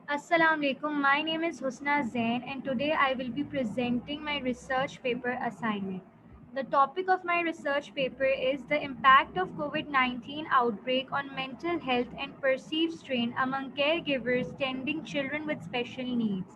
Assalamu alaikum. My name is Husna Zain and today I will be presenting my research paper assignment. The topic of my research paper is the impact of COVID-19 outbreak on mental health and perceived strain among caregivers tending children with special needs.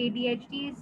ADHD,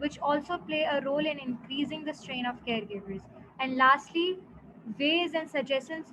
which also play a role in increasing the strain of caregivers. And lastly, ways and suggestions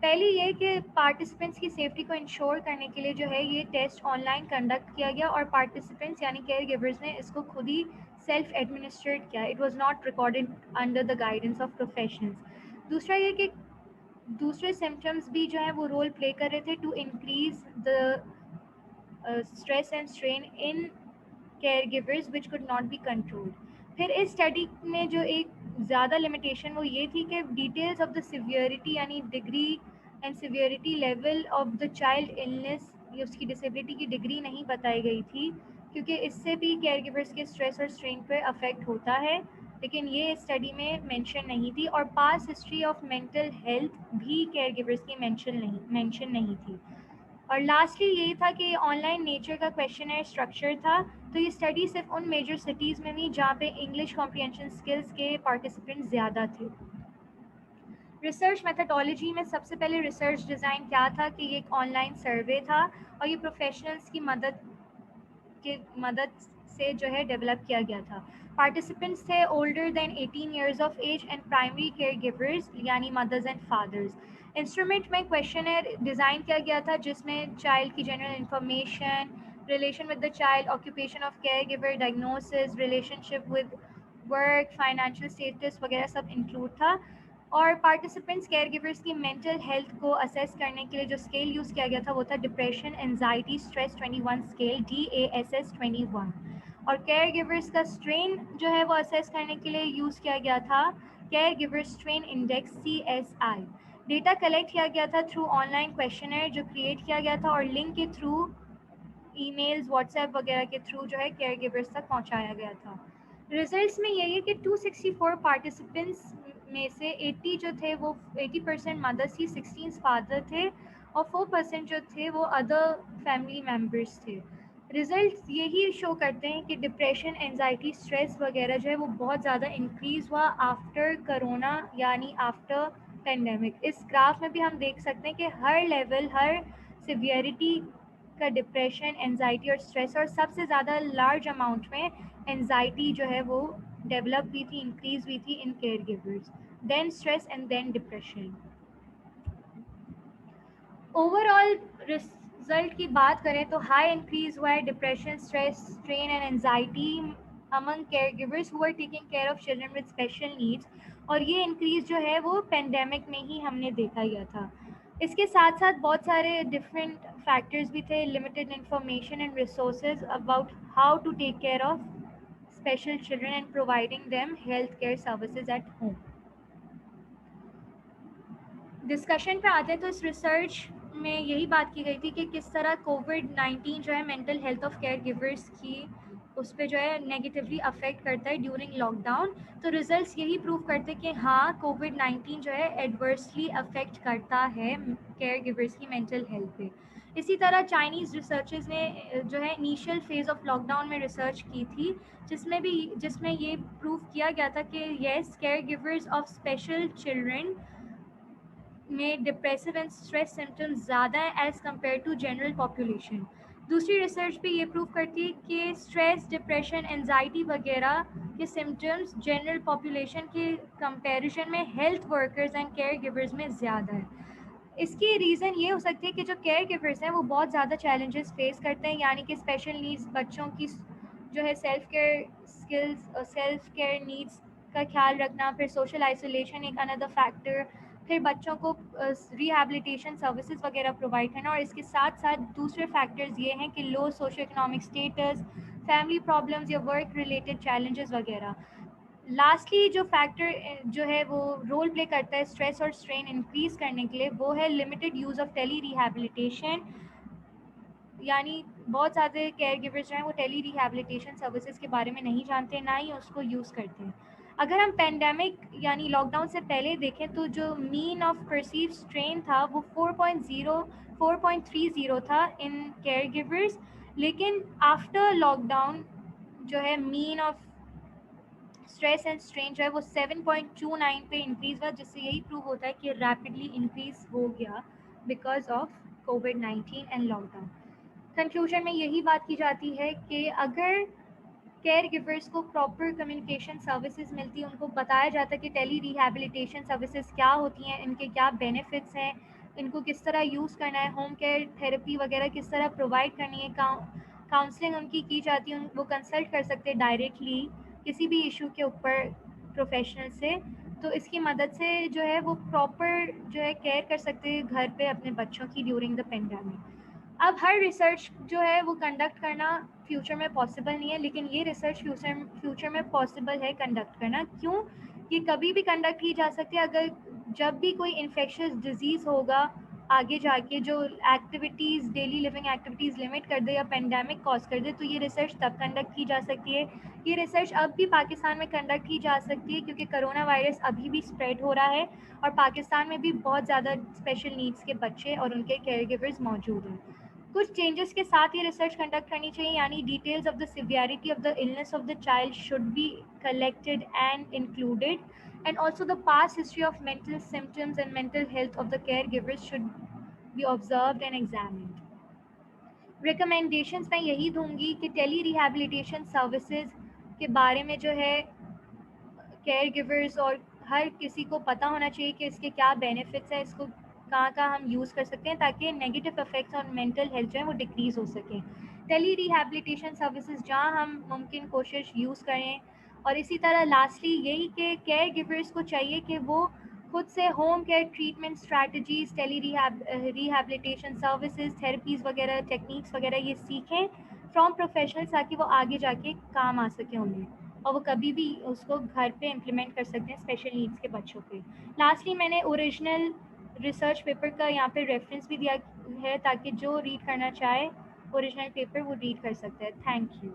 پہلی یہ کہ participants کی safety کو ensure کرنے کے لیے جو ہے یہ ٹیسٹ آن لائن کنڈکٹ کیا گیا اور پارٹیسپینٹس یعنی کیئر گیورز نے اس کو خود ہی سیلف ایڈمنسٹریٹ کیا. It was not recorded under the guidance of professionals. دوسرا یہ کہ دوسرے سمٹمز بھی جو ہیں وہ رول پلے کر رہے تھے to increase the stress and strain in care givers which could not be controlled. پھر اس اسٹڈی میں جو ایک زیادہ لمیٹیشن وہ یہ تھی کہ ڈیٹیلز آف دا سیویئرٹی یعنی degree and severity level of the child illness یا اس کی ڈسیبلٹی کی ڈگری نہیں بتائی گئی تھی کیونکہ اس سے بھی کیئر گیورس کے اسٹریس اور اسٹرین پہ افیکٹ ہوتا ہے لیکن یہ اسٹڈی میں مینشن نہیں تھی. اور پاس ہسٹری آف مینٹل ہیلتھ بھی کیئر گیورس کی مینشن نہیں تھی. اور لاسٹلی یہی تھا کہ آن لائن نیچر کا کویشچنر اسٹرکچر تھا. تو یہ اسٹڈی صرف ان میجر سٹیز میں ہوئی جہاں پہ انگلش کمپریہنشن اسکلس کے پارٹیسپینٹ زیادہ تھے. ریسرچ میتھڈالوجی میں سب سے پہلے ریسرچ ڈیزائن کیا تھا کہ یہ ایک آن لائن سروے تھا اور یہ پروفیشنلز کی مدد سے جو ہے ڈیولپ کیا گیا تھا. پارٹیسپینٹس تھے older than 18 years of age and primary caregivers یعنی مدرز اینڈ فادرز. انسٹرومنٹ میں کویشچنر ڈیزائن کیا گیا تھا جس میں چائلڈ کی general information, relation with the child, occupation of caregiver, diagnosis, relationship with work, financial status وغیرہ سب انکلوڈ تھا. اور پارٹیسپینٹس کیئر گیورس کی مینٹل ہیلتھ کو اسیس کرنے کے لیے جو اسکیل یوز کیا گیا تھا وہ تھا depression anxiety stress 21 scale DASS 21. اور کیئر گیورس کا اسٹرین جو ہے وہ اسیس کرنے کے لیے یوز کیا گیا تھا care giver strain index CSI. Data collect کیا گیا تھا تھرو آن لائن کویشچنر جو کریٹ کیا گیا تھا اور لنک کے through e mails, what's app وغیرہ کے تھرو جو ہے کیئر گیورس تک پہنچایا گیا تھا. ریزلٹس میں یہی ہے کہ 264 پارٹیسپینٹس میں سے 80 جو تھے وہ 80% مدرس تھی, 16 فادر تھے اور 4% جو تھے وہ ادر فیملی ممبرس تھے. ریزلٹس یہی شو کرتے ہیں کہ ڈپریشن, انزائٹی, اسٹریس وغیرہ جو ہے وہ بہت زیادہ انکریز ہوا آفٹر کرونا یعنی آفٹر پینڈیمک. اس گراف میں بھی ہم دیکھ سکتے ہیں کہ ہر لیول, ہر سیویئرٹی کا ڈپریشن, انزائٹی اور اسٹریس, اور سب سے زیادہ لارج اماؤنٹ میں انزائٹی جو ہے وہ ڈیولپ ہوئی تھی, انکریز ہوئی تھی in care givers, then stress and then depression. Over all result کی بات کریں تو ہائی انکریز ہوا ہے depression, stress, strain and anxiety among caregivers who are taking care of children with special needs. اور یہ انکریز جو ہے وہ پینڈیمک میں ہی ہم نے دیکھا گیا تھا. اس کے ساتھ ساتھ بہت سارے ڈفرینٹ فیکٹرز بھی تھے, limited information and resources about how to take care of special children and providing them health care services at home. Discussion پہ آتے ہیں تو اس ریسرچ میں یہی بات کی گئی تھی کہ کس طرح COVID-19 جو ہے mental health of care givers کی اس پہ جو ہے نیگیٹیولی افیکٹ کرتا ہے ڈیورنگ لاک ڈاؤن. تو ریزلٹس یہی پروو کرتے کہ ہاں COVID-19 جو ہے ایڈورسلی افیکٹ کرتا ہے کیئر گیورس کی مینٹل ہیلتھ پہ. اسی طرح چائنیز ریسرچرز نے جو ہے initial phase of lockdown میں ریسرچ کی تھی جس میں یہ پروو کیا گیا تھا کہ yes care givers of special children میں ڈپریسو اینڈ اسٹریس سمٹمز زیادہ ہیں as compare to general population. دوسری ریسرچ بھی یہ پروو کرتی ہے کہ اسٹریس, ڈپریشن, انزائٹی وغیرہ کے سمٹمز جنرل پاپولیشن کے کمپیریزن میں health workers and care givers میں زیادہ ہے. اس کی ریزن یہ ہو سکتی ہے کہ جو کیئر گیورز ہیں وہ بہت زیادہ چیلنجز فیس کرتے ہیں, یعنی کہ اسپیشل نیڈس بچوں کی جو ہے self care skills, self care needs کا خیال رکھنا, پھر سوشل آئسولیشن ایک اندر فیکٹر, پھر بچوں کو ریہیبلیٹیشن سروسز وغیرہ پرووائڈ کرنا, اور اس کے ساتھ ساتھ دوسرے فیکٹرز یہ ہیں کہ low socio economic status, family problems یا ورک ریلیٹڈ چیلنجز وغیرہ. لاسٹلی جو فیکٹر جو ہے وہ رول پلے کرتا ہے اسٹریس اور اسٹرین انکریز کرنے کے لیے وہ ہے limited use of telerehabilitation. یعنی بہت زیادہ کیئر گیورز جو ہیں وہ ٹیلی ریہیبلیٹیشن سروسز کے بارے میں نہیں جانتے, نہ ہی اس کو یوز کرتے ہیں. اگر ہم پینڈیمک یعنی لاک ڈاؤن سے پہلے دیکھیں تو جو مین آف پرسیو اسٹرین تھا وہ 4.30 تھا ان کیئر گیورز, لیکن آفٹر لاک ڈاؤن جو ہے مین آف اسٹریس اینڈ اسٹرین جو ہے وہ 7.29 پہ انکریز ہوا, جس سے یہی پروو ہوتا ہے کہ ریپڈلی انکریز ہو گیا because of COVID-19 and lockdown. Conclusion میں یہی بات کی جاتی ہے کہ اگر کیئر گیورس کو پراپر کمیونیکیشن سروسز ملتی ہیں, ان کو بتایا جاتا ہے کہ ٹیلی ریہیبلیٹیشن سروسز کیا ہوتی ہیں, ان کے کیا بینیفٹس ہیں, ان کو کس طرح یوز کرنا ہے، ہوم کیئر تھراپی وغیرہ کس طرح پرووائڈ کرنی ہے، کاؤنسلنگ ان کی جاتی ہے، وہ کنسلٹ کر سکتے ہیں ڈائریکٹلی کسی بھی ایشو کے اوپر پروفیشنل سے. تو اس کی مدد سے جو ہے وہ پراپر جو ہے کیئر کر سکتے ہیں گھر پہ اپنے بچوں کی ڈیورنگ دا پینڈیمک. اب ہر ریسرچ جو ہے وہ کنڈکٹ کرنا فیوچر میں پاسبل نہیں ہے، لیکن یہ ریسرچ فیوچر میں پاسبل ہے کنڈکٹ کرنا. کیوں؟ یہ کبھی بھی کنڈکٹ کی جا سکتی ہے اگر جب بھی کوئی انفیکشس ڈیزیز ہوگا آگے جا کے جو activities daily living activities limit کر دے یا پینڈیمک کاز کر دے، تو یہ ریسرچ تب کنڈکٹ کی جا سکتی ہے. یہ ریسرچ اب بھی پاکستان میں کنڈکٹ کی جا سکتی ہے کیونکہ کرونا وائرس ابھی بھی اسپریڈ ہو رہا ہے اور پاکستان میں بھی بہت زیادہ اسپیشل نیڈس کے بچے اور ان کے کیئر گیورز موجود ہیں. کچھ چینجز کے ساتھ یہ ریسرچ کنڈکٹ کرنی چاہیے، یعنی details of the severity of the illness of the child should be collected and included, and also the past history of mental symptoms and mental health of the caregivers should be observed and examined. Recommendations میں یہی دوں گی کہ ٹیلی rehabilitation services کے بارے میں جو ہے کیئر گیورز اور ہر کسی کو پتہ ہونا چاہیے کہ اس کے کیا بینیفٹس ہیں، اس کو کہاں کہاں ہم یوز کر سکتے ہیں تاکہ negative effects on mental health جو ہے وہ ڈکریز ہو سکیں. ٹیلی ریہیبلیٹیشن سروسز جہاں ہم ممکن کوشش یوز کریں. اور اسی طرح لاسٹلی یہی کہ کیئر گیورس کو چاہیے کہ وہ خود سے ہوم کیئر ٹریٹمنٹ اسٹریٹجیز، ٹیلی ریہیبلیٹیشن سروسز، تھراپیز وغیرہ، ٹیکنیکس وغیرہ یہ سیکھیں فرام پروفیشنلس تاکہ وہ آگے جا کے کام آ سکیں انہیں، اور وہ کبھی بھی اس کو گھر پہ امپلیمنٹ کر سکتے ہیں اسپیشل نیڈس کے بچوں پہ. لاسٹلی میں نے اوریجنل ریسرچ پیپر کا یہاں پہ ریفرنس بھی دیا ہے تاکہ جو ریڈ کرنا چاہے اوریجنل پیپر وہ ریڈ کر سکتے ہیں. Thank you.